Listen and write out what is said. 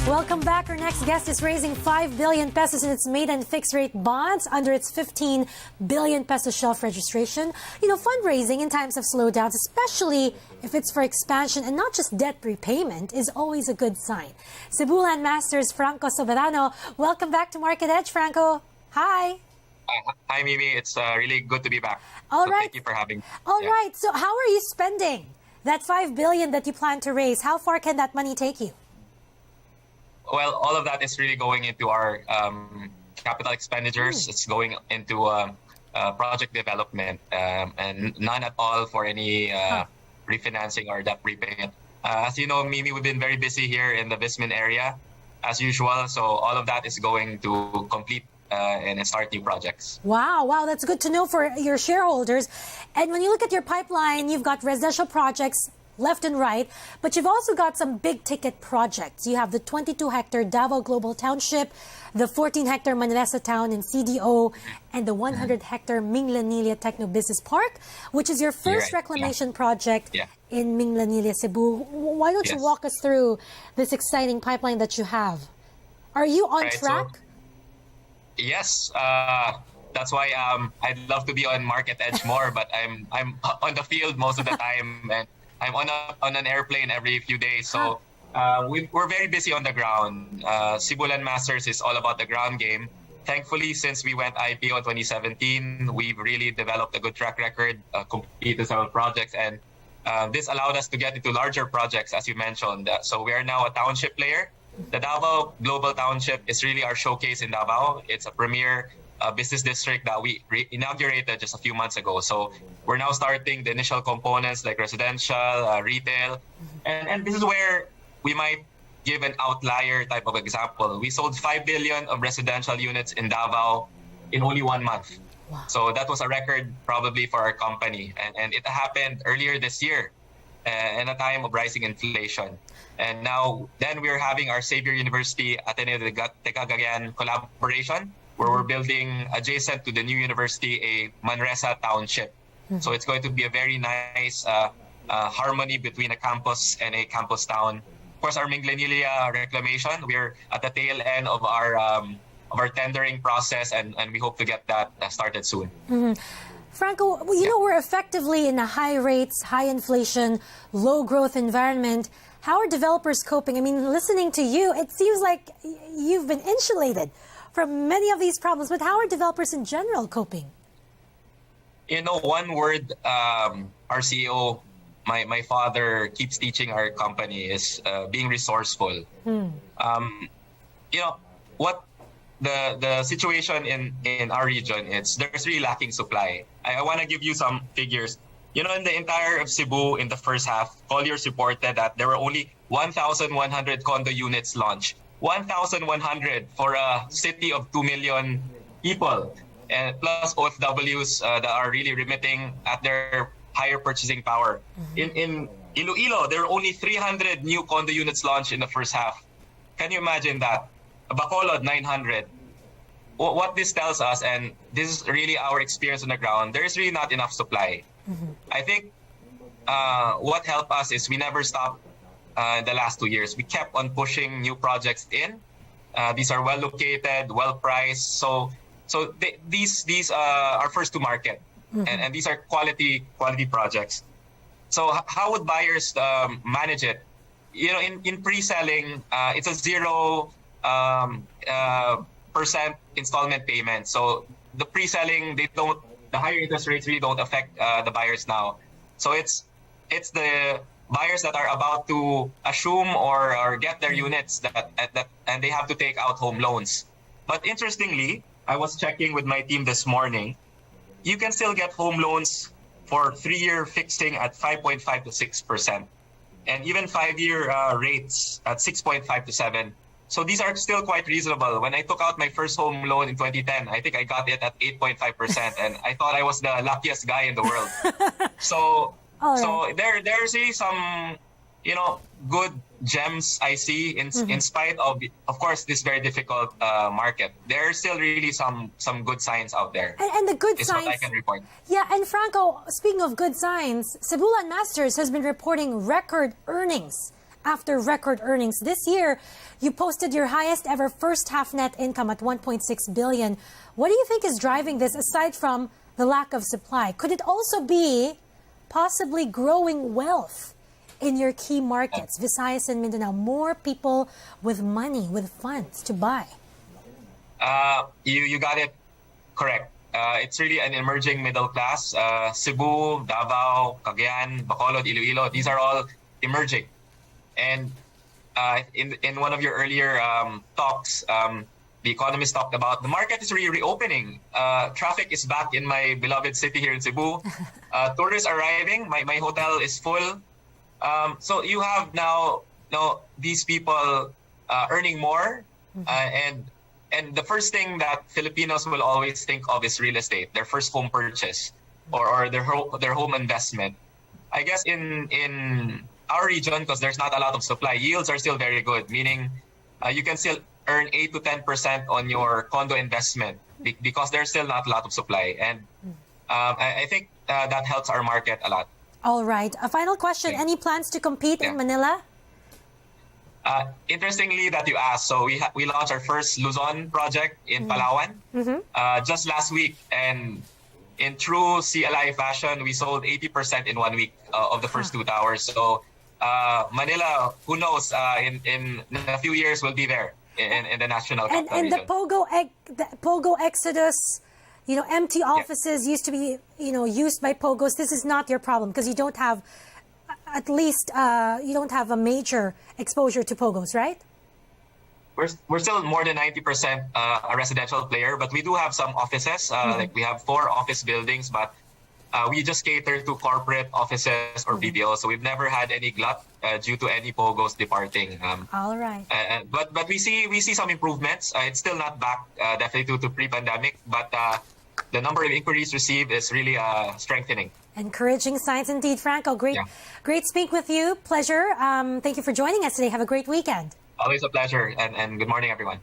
Welcome back. Our next guest is raising 5 billion pesos in its maiden fixed rate bonds under its 15 billion peso shelf registration. Fundraising in times of slowdowns, especially if it's for expansion and not just debt repayment, is always a good sign. Cebu Land Masters Franco Soberano, welcome back to Market Edge. Franco, hi. Hi, Mimi. It's really good to be back. All right. Thank you for having me. All right. So how are you spending that 5 billion that you plan to raise? How far can that money take you? Well, all of that is really going into our capital expenditures. It's going into project development and none at all for any refinancing or debt repayment. As you know, Mimi, we've been very busy here in the Vismin area as usual. So all of that is going to complete and start new projects. Wow, that's good to know for your shareholders. And when you look at your pipeline, you've got residential projects left and right, but you've also got some big ticket projects. You have the 22-hectare Davao Global Township, the 14-hectare Manresa Town in CDO, and the 100-hectare Minglanilla Techno Business Park, which is your first reclamation project in Minglanilla, Cebu. Why don't you walk us through this exciting pipeline that you have? Are you on track? So, yes. That's why I'd love to be on Market Edge more, but I'm on the field most of the time, and I'm on an airplane every few days. So we're very busy on the ground. Cebu Land Masters is all about the ground game. Thankfully, since we went IPO in 2017, we've really developed a good track record, completed several projects, and this allowed us to get into larger projects, as you mentioned. So we are now a township player. The Davao Global Township is really our showcase in Davao. It's a premier business district that we inaugurated just a few months ago. So we're now starting the initial components like residential, retail. And this is where we might give an outlier type of example. We sold 5 billion of residential units in Davao in only 1 month. Wow. So that was a record probably for our company. And it happened earlier this year in a time of rising inflation. And then we're having our Xavier University Ateneo de Cagayan collaboration, where we're building adjacent to the new university a Manresa Township. So it's going to be a very nice harmony between a campus and a campus town. Of course, our Minglanilla reclamation, we're at the tail end of our tendering process, and we hope to get that started soon. Franco, we're effectively in a high rates, high inflation, low growth environment. How are developers coping? I mean, listening to you, it seems like you've been insulated from many of these problems, but how are developers in general coping? One word our CEO, my father, keeps teaching our company is being resourceful. What the situation in our region, there's really lacking supply. I want to give you some figures. In the entire of Cebu in the first half, Colliers reported that there were only 1,100 condo units launched. 1,100 for a city of 2 million people, and plus OFWs that are really remitting at their higher purchasing power. In Iloilo, there were only 300 new condo units launched in the first half. Can you imagine that? Bacolod, 900. What this tells us, and this is really our experience on the ground, there is really not enough supply. I think what helped us is we never stopped the last 2 years. We kept on pushing new projects in. These are well located, well priced. So these are first to market, and these are quality projects. So how would buyers manage it? In pre-selling, it's a 0% installment payment. So the pre-selling, the higher interest rates really don't affect the buyers now. So it's the buyers that are about to assume or get their units that and they have to take out home loans. But interestingly, I was checking with my team this morning. You can still get home loans for 3-year fixing at 5.5 to 6%, and even 5-year rates at 6.5 to 7. So these are still quite reasonable. When I took out my first home loan in 2010, I think I got it at 8.5%, and I thought I was the luckiest guy in the world. So there's really some, good gems I see in spite of course, this very difficult market. There are still really some good signs out there. And the good signs, what I can report. Yeah, and Franco, speaking of good signs, Cebu Land Masters has been reporting record earnings after record earnings. This year, you posted your highest ever first half net income at 1.6 billion. What do you think is driving this aside from the lack of supply? Could it also be possibly growing wealth in your key markets, Visayas and Mindanao? More people with money, with funds to buy. You got it correct. It's really an emerging middle class. Cebu, Davao, Cagayan, Bacolod, Iloilo, these are all emerging. And in one of your earlier talks, the economist talked about the market is really reopening. Traffic is back in my beloved city here in Cebu. Tourists are arriving. My hotel is full. So you have now these people earning more, and the first thing that Filipinos will always think of is real estate, their first home purchase or their home investment. I guess in our region, because there's not a lot of supply, yields are still very good, meaning you can still earn 8 to 10% on your condo investment because there's still not a lot of supply. And I think that helps our market a lot. All right. A final question. Yeah. Any plans to compete in Manila? Interestingly that you asked, so we launched our first Luzon project in Palawan just last week, and in true CLI fashion, we sold 80% in 1 week of the first 2 towers. So Manila, who knows, in a few years we'll be there in the national capital And region. the Pogo exodus, empty offices used to be, used by Pogos. This is not your problem because you don't have, at least, you don't have a major exposure to Pogos, right? We're still more than 90% a residential player, but we do have some offices. Like we have 4 office buildings, but we just cater to corporate offices or BPO. So we've never had any glut due to any Pogos departing. All right. But we see some improvements. It's still not back definitely to pre-pandemic, but the number of inquiries received is really strengthening. Encouraging signs indeed, Franco. Great speak with you. Pleasure. Thank you for joining us today. Have a great weekend. Always a pleasure, and good morning, everyone.